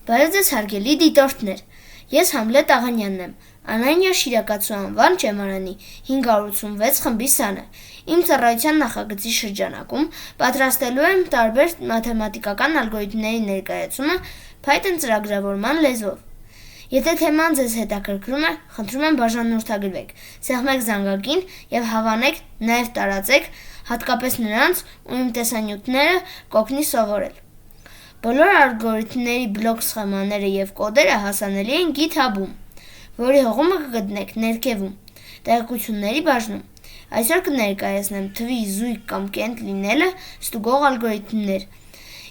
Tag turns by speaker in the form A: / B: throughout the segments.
A: Բարև ձեզ հարգելի դիտորդներ, ես Համլետ Աղանյանն եմ, Անանյա Շիրակացու անվան ճեմարանի 586 խմբի սանը, իմ ծառայության նախագծի շրջանակում պատրաստելու եմ տարբեր մաթեմատիկական ալգորիթմների ներկայացումը Python ծրագրավորման լեզվով։ Եթե թեման ձեզ հետաքրքրում է, խնդրում եմ բաժանորդագրվեք, սեղմեք զանգակին և հավանեք, նաև տարածեք, հատկապես նրանց, ու իմ տեսանյութերը կօգնի սովորել։ Բոլոր ալգորիթմների բլոկ սխեմաները և կոդերը հասանելի են GitHub-ում, որի հղումը կգտնեք ներքևում, տեղեկությունների բաժնում։ Այսօր կներկայացնեմ թվի զույգ կամ կենտ լինելը ստուգող ալգորիթմներ,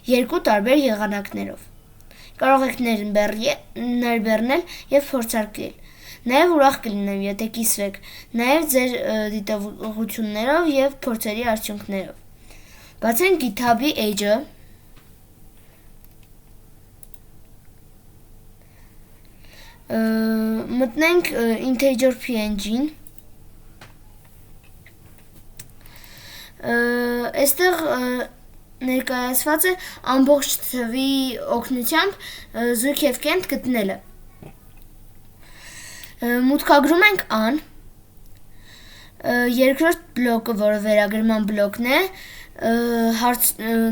A: երկու տարբեր եղանակներով։ Կարող եք ներբեռնել և փորձարկել։ Նաև ուրախ կլինեմ, եթե կիսվեք, նաև ձեր դիտողություններով և փորձերի արդյունքներով։ Բացենք GitHub-ի էջը, մտնենք integer png-ին, այստեղ ներկայացված է ամբողջ թվի օգնությամբ զույգ և կենտ գտնելը։ Մուտքագրում ենք an, երկրորդ բլոկը, որը վերագրման բլոկն է,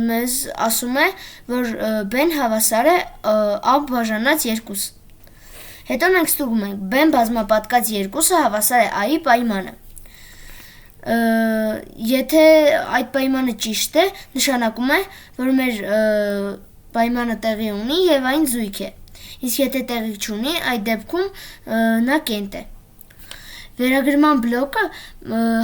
A: մեզ ասում է, որ b-ն հավասար է a բաժանած 2։ Հետո մենք ստուգում ենք b-ն բազմապատկած 2-ը հավասար է a-ի պայմանը։ Եթե այդ պայմանը ճիշտ է, նշանակում է, որ մեր պայմանը տեղի ունի և այն զույգ է, իսկ եթե տեղի չունի, այդ դեպքում նա կենտ է։ Վերագրման բլոկը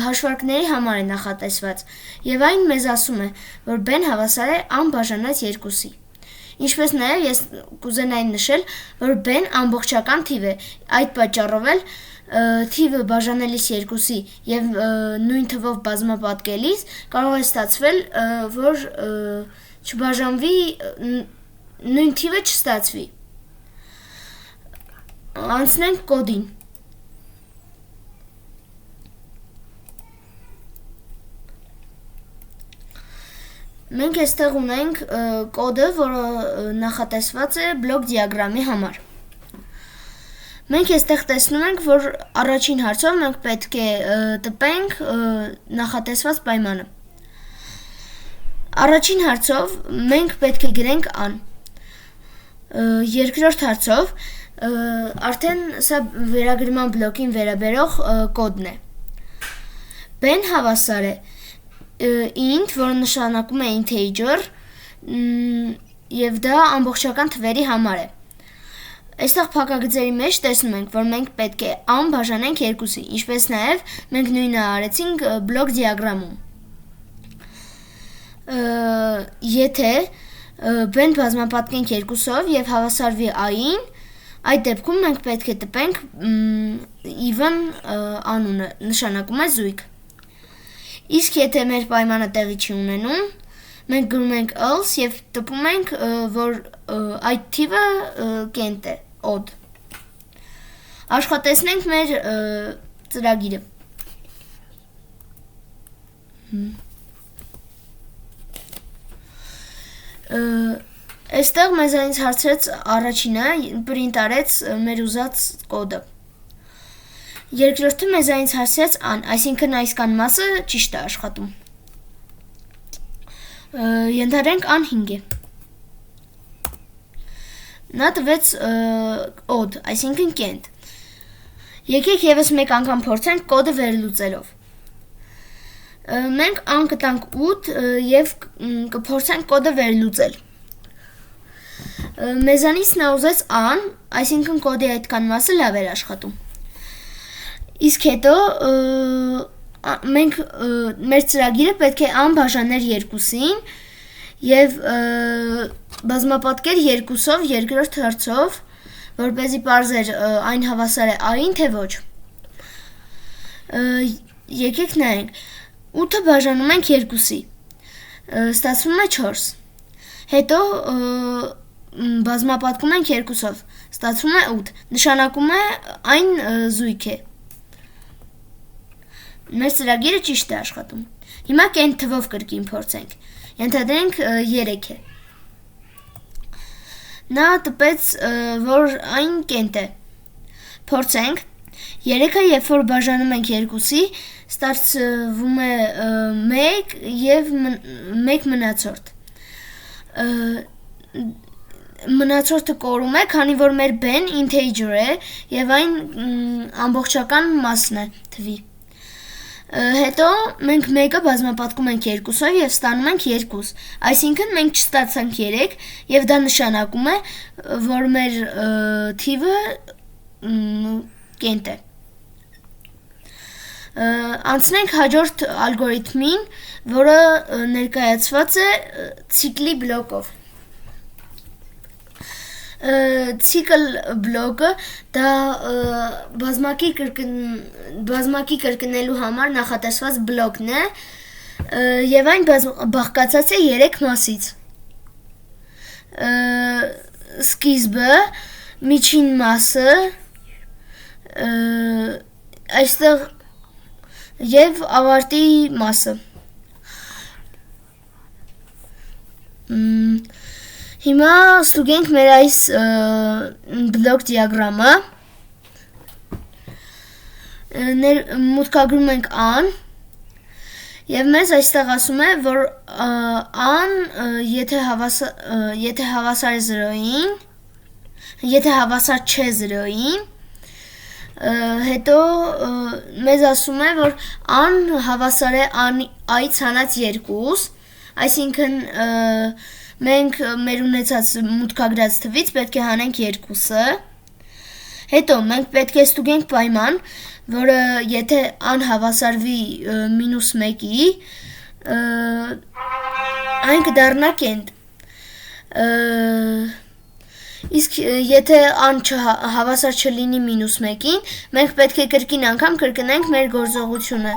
A: հաշվարկների համար է նախատեսված, և այն մեզ ասում է, որ b-ն հավասար է a բաժանած 2-ի։ Ինչպես նաև ես կուզենայի նշել, որ b-ն ամբողջական թիվ է, այդ պատճառով էլ թիվը բաժանելիս 2-ի և նույն թվով բազմապատկելիս կարող է ստացվել, որ չբաժանվի, նույն թիվը չստացվի։ Անցնենք կոդին։ Մենք այստեղ ունենք կոդը, որը նախատեսված է բլոկ դիագրամի համար։ Մենք այստեղ տեսնում ենք, որ առաջին հարցով մենք պետք է տպենք նախատեսված պայմանը։ Առաջին հարցով մենք պետք է գրենք an։ Երկրորդ հարցով արդեն սա վերագրման բլոկին վերաբերող կոդն է։ b-ն հավասար է int, որը նշանակում է integer, և դա ամբողջական թվերի համար է։ Այստեղ փակագծերի մեջ տեսնում ենք, որ մենք պետք է a-ն բաժանենք 2-ի, ինչպես նաև մենք նույնը արեցինք բլոկ դիագրամում։ Եթե b-ն բազմապատկենք 2-ով և հավասարվի a-ին, այդ դեպքում մենք պետք է տպենք even անունը, նշանակում է զույգ։ Իսկ եթե մեր պայմանը տեղի չի ունենում, մենք գրում ենք else և տպում ենք, որ այդ թիվը կենտ է, odd։ Աշխատեցնենք մեր ծրագիրը։ Այստեղ մեզանից հարցրեց առաջինը, պրինտ արեց մեր ուզած կոդը։ Երկրորդը մեզանից հարցրեց an, այսինքն այսքան մասը ճիշտ է աշխատում։ Ենթադրենք an 5 է։ Նա տվեց odd, այսինքն կենտ։ Եկեք ևս մեկ անգամ փորձենք կոդը վերլուծելով։ Մենք an կտանք 8 և կփորձենք կոդը վերլուծել։ Մեզանից նա ուզեց an, այսինքն կոդի այդքան մասը լավ էր աշխատում։ Իսկ հետո մեր ծրագիրը պետք է a-ն բաժաներ 2-ին և բազմապատկեր 2-ով երկրորդ հարցով, որպեսզի պարզեր այն հավասար է a-ին, թե ոչ։ Եկեք նայենք, 8-ը բաժանում ենք 2-ի, ստացվում է 4։ Հետո բազմապատկում ենք 2-ով, ստացվում է 8, նշանակում է այն զույգ է։ Մեր ծրագիրը ճիշտ է աշխատում։ Հիմա կենտ թվով կրկին փորձենք։ Ենթադրենք 3 է։ Նա տպեց, որ այն կենտ է։ Փորձենք։ 3-ը, երբ որ բաժանում ենք 2-ի, ստացվում է 1 և 1 մնացորդ։ Մնացորդը կորում է, քանի որ մեր b-ն integer է և այն ամբողջական մասն է թվի։ Հետո մենք 1-ը բազմապատկում ենք 2-ով և ստանում ենք 2, այսինքն մենք չստացանք 3 և դա նշանակում է, որ մեր թիվը կենտ է։ Անցնենք հաջորդ ալգորիթմին, որը ներկայացված է ցիկլի բլոկով։ Ցիկլ բլոկը դա բազմակի կրկնելու համար նախատեսված բլոկն է և այն բաղկացած է 3 մասից։ Սկիզբը, միջին մասը, այստեղ և ավարտի մասը։ Հիմա ստուգենք մեր այս բլոկ դիագրամը, մուտքագրում ենք an, և մեզ այստեղ ասում է, որ an եթե հավասար է 0-ին, եթե հավասար չէ 0-ին, հետո մեզ ասում է, որ an հավասար է i-ից հանած 2, այսինքն մենք մեր ունեցած մուտքագրած թվից պետք է հանենք 2-ը, հետո մենք պետք է ստուգենք պայման, որը եթե an հավասարվի -1-ի, այն կդառնա կենտ, իսկ եթե an հավասար չլինի -1-ին, մենք պետք է կրկին անգամ կրկնենք մեր գործողությունը։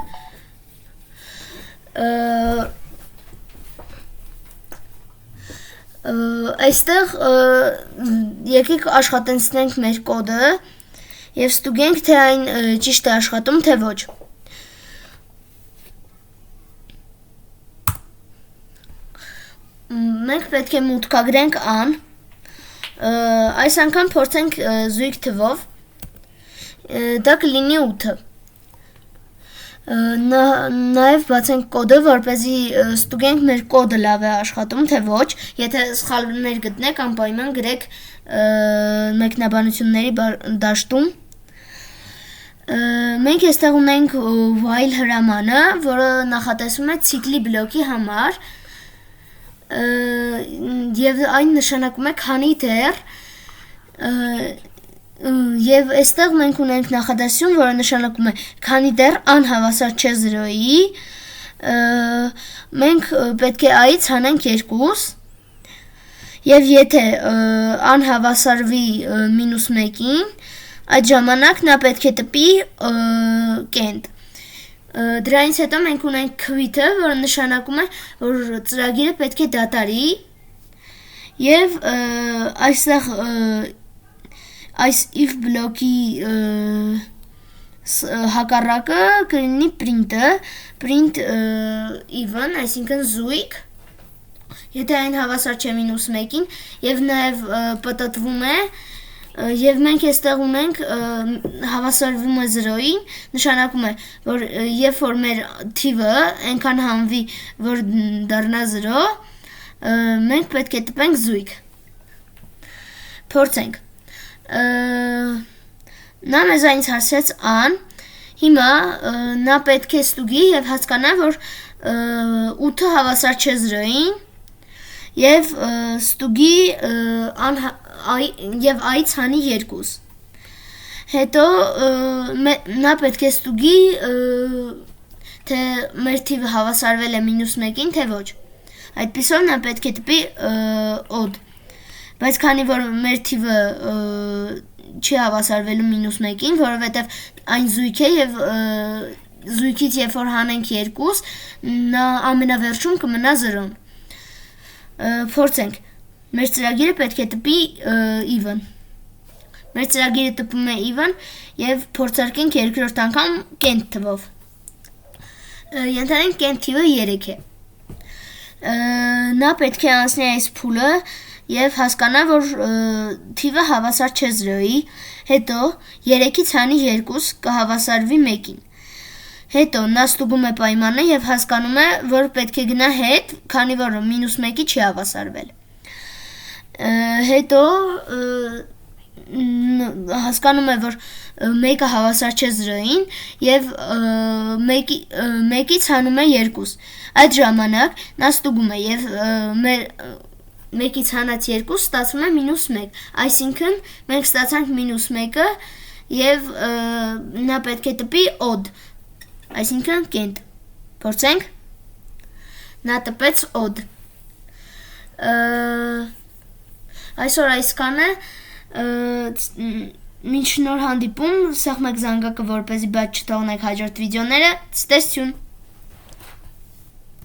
A: Այստեղ եկեք աշխատեցնենք մեր կոդը և ստուգենք, թե այն ճիշտ է աշխատում, թե ոչ։ Մենք պետք է մուտքագրենք an, այս անգամ փորձենք զույգ թվով, դա կլինի 8-ը։ Նաև բացենք կոդը, որպեսզի ստուգենք մեր կոդը լավ է աշխատում, թե ոչ, եթե սխալներ գտնեք, անպայման գրեք մեկնաբանությունների դաշտում։ Մենք այստեղ ունենք while հրամանը, որը նախատեսվում է ցիկլի բլոկի համար, և այն նշանակում է քանի դեռ, և այստեղ մենք ունենք նախադասություն, որը նշանակում է քանի դեռ an հավասար չէ 0-ի, մենք պետք է i-ից հանենք 2, և եթե an հավասարվի -1-ին, այդ ժամանակ նա պետք է տպի կենտ։ Դրանից հետո մենք ունենք quit-ը, որը նշանակում է, որ ծրագիրը պետք է դատարի, և այստեղ այս if բլոկի հակառակը կլինի print-ը, print even, այսինքն զույգ, եթե այն հավասար չէ -1-ին, և նաև պտտվում է, և մենք այստեղ ունենք հավասարվում է 0-ին, նշանակում է, որ երբ որ մեր թիվը այնքան հանվի, որ դառնա 0, մենք պետք է տպենք զույգ։ Փորձենք։ Նա մեզ այնց հասցրեց an, հիմա նա պետք է ստուգի և հասկանա, որ 8-ը հավասար չէ 0-ին, և ստուգի և i-ից հանի 2։ Հետո նա պետք է ստուգի, թե մեր թիվը հավասարվել է -1-ին, թե ոչ։ Այդպիսով նա պետք է տպի odd, բայց քանի որ մեր թիվը չի հավասարվելու -1-ին, որովհետև այն զույգ է և զույգից երբ որ հանենք 2, նա ամենավերջում կմնա 0-ն։ Փորձենք, մեր ծրագիրը պետք է տպի even։ Մեր ծրագիրը տպում է even և փորձարկենք երկրորդ անգամ կենտ թվով։ Ենթադրենք կենտ թիվը 3 է։ Նա պետք է անցնի այս փուլը եւ հասկանա, որ թիվը հավասար չէ 0-ի, հետո 3-ից հանի 2 կհավասարվի 1-ին։ Հետո նա ստուգում է պայմանը եւ հասկանում է, որ պետք է գնա հետ, քանի որ -1-ի չի հավասարվել։ Հետո հասկանում է, որ 1-ը հավասար չէ 0-ին եւ 1-ից հանում է 2։ Այդ ժամանակ նա ստուգում է եւ 1-ից հանած 2 ստացվում է -1, այսինքն մենք ստացանք -1-ը եւ նա պետք է տպի օդ, այսինքն կենտ։ Փորձենք։ Նա տպեց օդ։ Այսօր այսքան է։ Մինչ նոր հանդիպում, սեղմեք զանգակը, որպեսզի բաց չթողնեք հաջորդ վիդեոները։ Ցտեսություն։